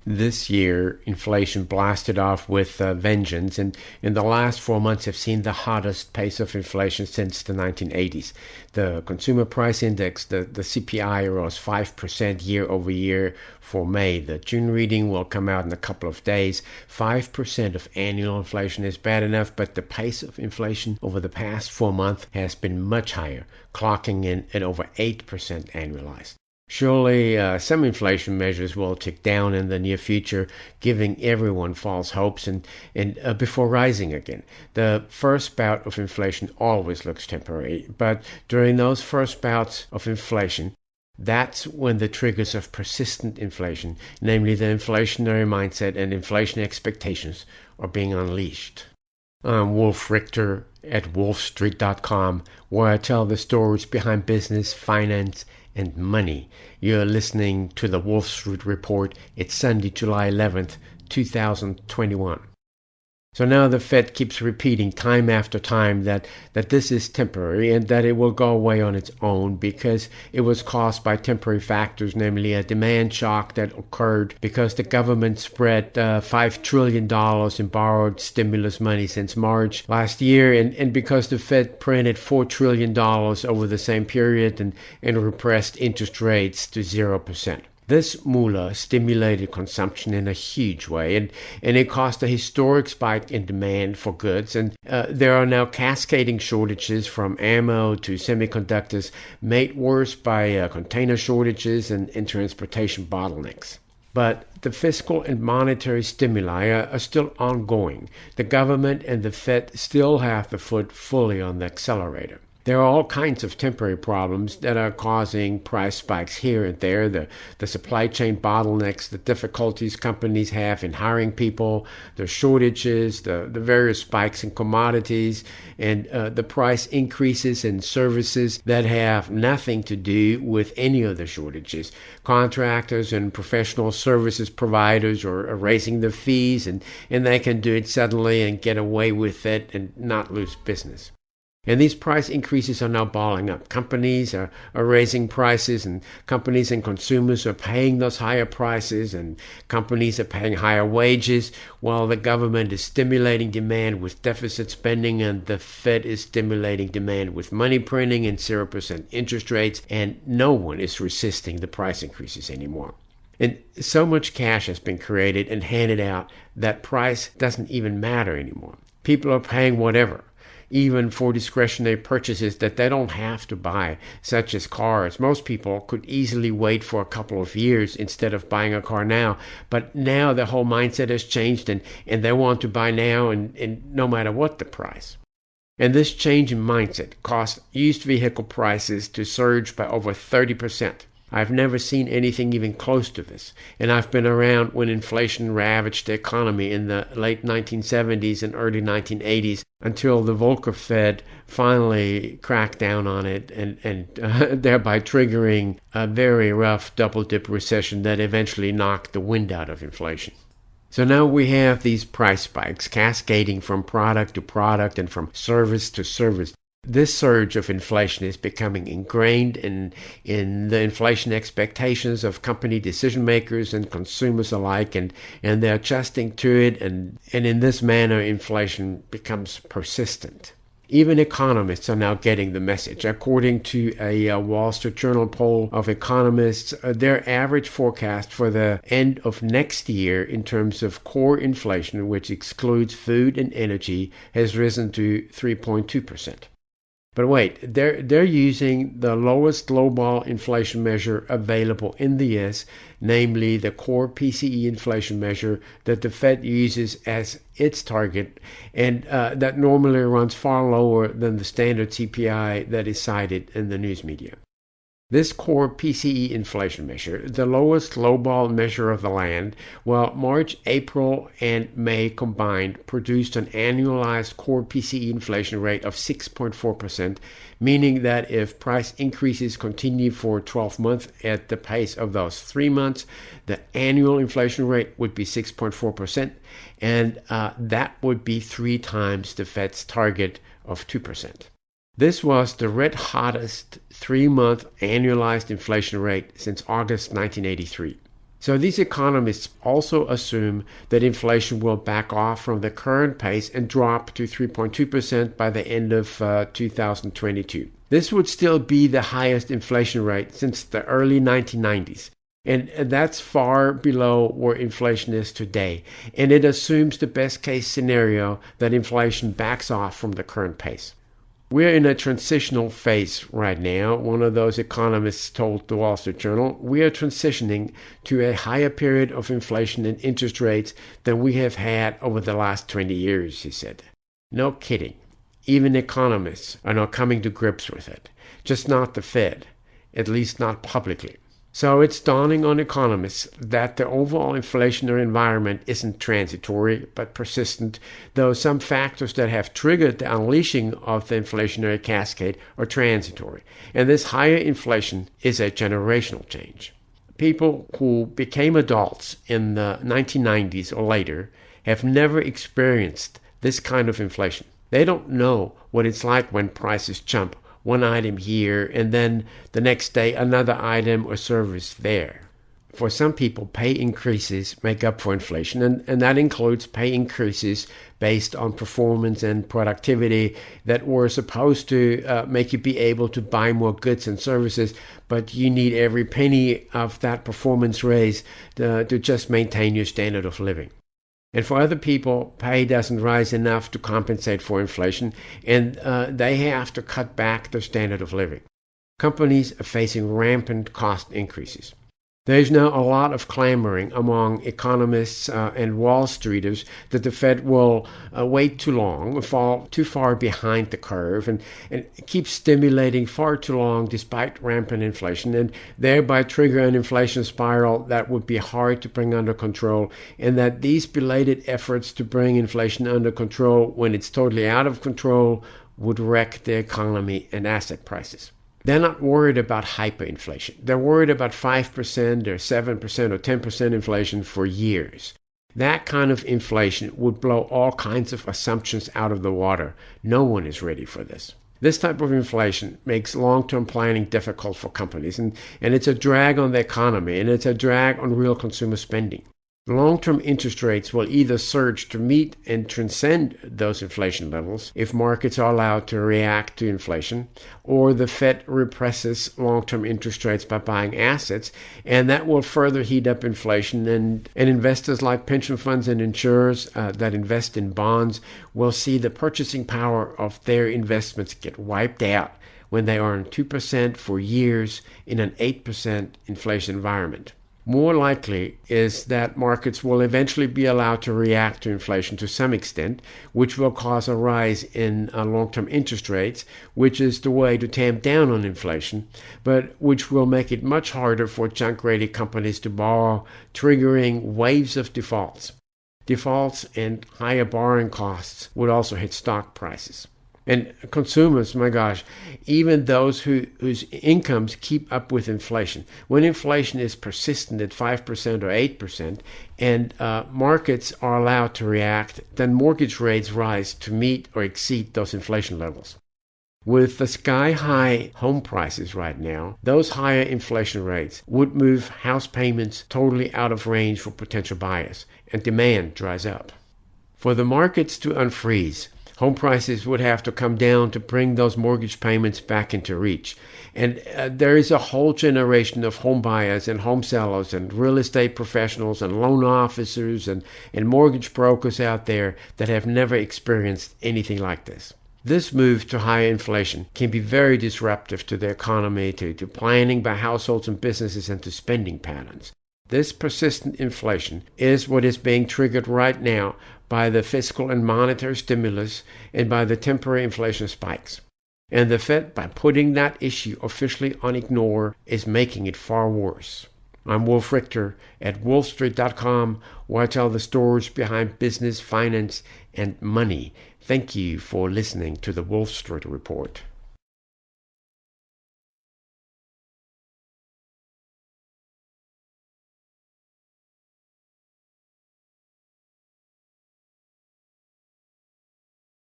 This year, inflation blasted off with vengeance, and in the last 4 months have seen the hottest pace of inflation since the 1980s. The Consumer Price Index, the CPI, rose 5% year over year for May. The June reading will come out in a couple of days. 5% of annual inflation is bad enough, but the pace of inflation over the past 4 months has been much higher, clocking in at over 8% annualized. Surely some inflation measures will tick down in the near future, giving everyone false hopes and before rising again. The first bout of inflation always looks temporary, but during those first bouts of inflation, that's when the triggers of persistent inflation, namely the inflationary mindset and inflation expectations, are being unleashed. I'm Wolf Richter at WOLFSTREET.com, where I tell the stories behind business, finance, and money. You're listening to the Wolf Street Report. It's Sunday, July 11th, 2021. So now the Fed keeps repeating time after time that this is temporary and that it will go away on its own because it was caused by temporary factors, namely a demand shock that occurred because the government spread $5 trillion in borrowed stimulus money since March last year, and because the Fed printed $4 trillion over the same period and repressed interest rates to 0%. This moolah stimulated consumption in a huge way, and it caused a historic spike in demand for goods. And there are now cascading shortages from ammo to semiconductors, made worse by container shortages and transportation bottlenecks. But the fiscal and monetary stimuli are still ongoing. The government and the Fed still have the foot fully on the accelerator. There are all kinds of temporary problems that are causing price spikes here and there. The supply chain bottlenecks, the difficulties companies have in hiring people, the shortages, the various spikes in commodities, and the price increases in services that have nothing to do with any of the shortages. Contractors and professional services providers are raising their fees, and they can do it suddenly and get away with it and not lose business. And these price increases are now balling up. Companies are raising prices, and companies and consumers are paying those higher prices, and companies are paying higher wages, while the government is stimulating demand with deficit spending, and the Fed is stimulating demand with money printing and 0% interest rates, and no one is resisting the price increases anymore. And so much cash has been created and handed out that price doesn't even matter anymore. People are paying whatever, even for discretionary purchases that they don't have to buy, such as cars. Most people could easily wait for a couple of years instead of buying a car now, but now the whole mindset has changed, and they want to buy now and no matter what the price. And this change in mindset caused used vehicle prices to surge by over 30%. I've never seen anything even close to this, and I've been around when inflation ravaged the economy in the late 1970s and early 1980s until the Volcker Fed finally cracked down on it and thereby triggering a very rough double-dip recession that eventually knocked the wind out of inflation. So now we have these price spikes cascading from product to product and from service to service. This surge of inflation is becoming ingrained in the inflation expectations of company decision makers and consumers alike, and they're adjusting to it, and in this manner inflation becomes persistent. Even economists are now getting the message. According to a Wall Street Journal poll of economists, their average forecast for the end of next year in terms of core inflation, which excludes food and energy, has risen to 3.2%. But wait, they're using the lowest global inflation measure available in the US, namely the core PCE inflation measure that the Fed uses as its target, and that normally runs far lower than the standard CPI that is cited in the news media. This core PCE inflation measure, the lowest global measure of the land, while March, April, and May combined produced an annualized core PCE inflation rate of 6.4%, meaning that if price increases continue for 12 months at the pace of those 3 months, the annual inflation rate would be 6.4%, and that would be 3 times the Fed's target of 2%. This was the red hottest 3-month annualized inflation rate since August 1983. So these economists also assume that inflation will back off from the current pace and drop to 3.2% by the end of 2022. This would still be the highest inflation rate since the early 1990s. And that's far below where inflation is today. And it assumes the best case scenario that inflation backs off from the current pace. We're in a transitional phase right now. One of those economists told the Wall Street Journal, we are transitioning to a higher period of inflation and interest rates than we have had over the last 20 years, he said. No kidding. Even economists are now coming to grips with it. Just not the Fed, at least not publicly. So it's dawning on economists that the overall inflationary environment isn't transitory but persistent, though some factors that have triggered the unleashing of the inflationary cascade are transitory. And this higher inflation is a generational change. People who became adults in the 1990s or later have never experienced this kind of inflation. They don't know what it's like when prices jump one item here and then the next day another item or service there. For some people, pay increases make up for inflation, and that includes pay increases based on performance and productivity that were supposed to make you be able to buy more goods and services, but you need every penny of that performance raise to just maintain your standard of living. And for other people, pay doesn't rise enough to compensate for inflation, and they have to cut back their standard of living. Companies are facing rampant cost increases. There's now a lot of clamoring among economists and Wall Streeters that the Fed will wait too long, fall too far behind the curve, and keep stimulating far too long despite rampant inflation, and thereby trigger an inflation spiral that would be hard to bring under control, and that these belated efforts to bring inflation under control when it's totally out of control would wreck the economy and asset prices. They're not worried about hyperinflation. They're worried about 5% or 7% or 10% inflation for years. That kind of inflation would blow all kinds of assumptions out of the water. No one is ready for this. This type of inflation makes long-term planning difficult for companies, and it's a drag on the economy, and it's a drag on real consumer spending. Long-term interest rates will either surge to meet and transcend those inflation levels if markets are allowed to react to inflation, or the Fed represses long-term interest rates by buying assets, and that will further heat up inflation, and investors like pension funds and insurers that invest in bonds will see the purchasing power of their investments get wiped out when they earn 2% for years in an 8% inflation environment. More likely is that markets will eventually be allowed to react to inflation to some extent, which will cause a rise in long-term interest rates, which is the way to tamp down on inflation, but which will make it much harder for junk-rated companies to borrow, triggering waves of defaults. Defaults and higher borrowing costs would also hit stock prices. And consumers, my gosh, even those whose incomes keep up with inflation. When inflation is persistent at 5% or 8% and markets are allowed to react, then mortgage rates rise to meet or exceed those inflation levels. With the sky-high home prices right now, those higher inflation rates would move house payments totally out of range for potential buyers, and demand dries up. For the markets to unfreeze, home prices would have to come down to bring those mortgage payments back into reach. And there is a whole generation of home buyers and home sellers and real estate professionals and loan officers and mortgage brokers out there that have never experienced anything like this. This move to higher inflation can be very disruptive to the economy, to planning by households and businesses, and to spending patterns. This persistent inflation is what is being triggered right now by the fiscal and monetary stimulus and by the temporary inflation spikes. And the Fed, by putting that issue officially on ignore, is making it far worse. I'm Wolf Richter at WOLFSTREET.com, where I tell the stories behind business, finance, and money. Thank you for listening to the Wolf Street Report.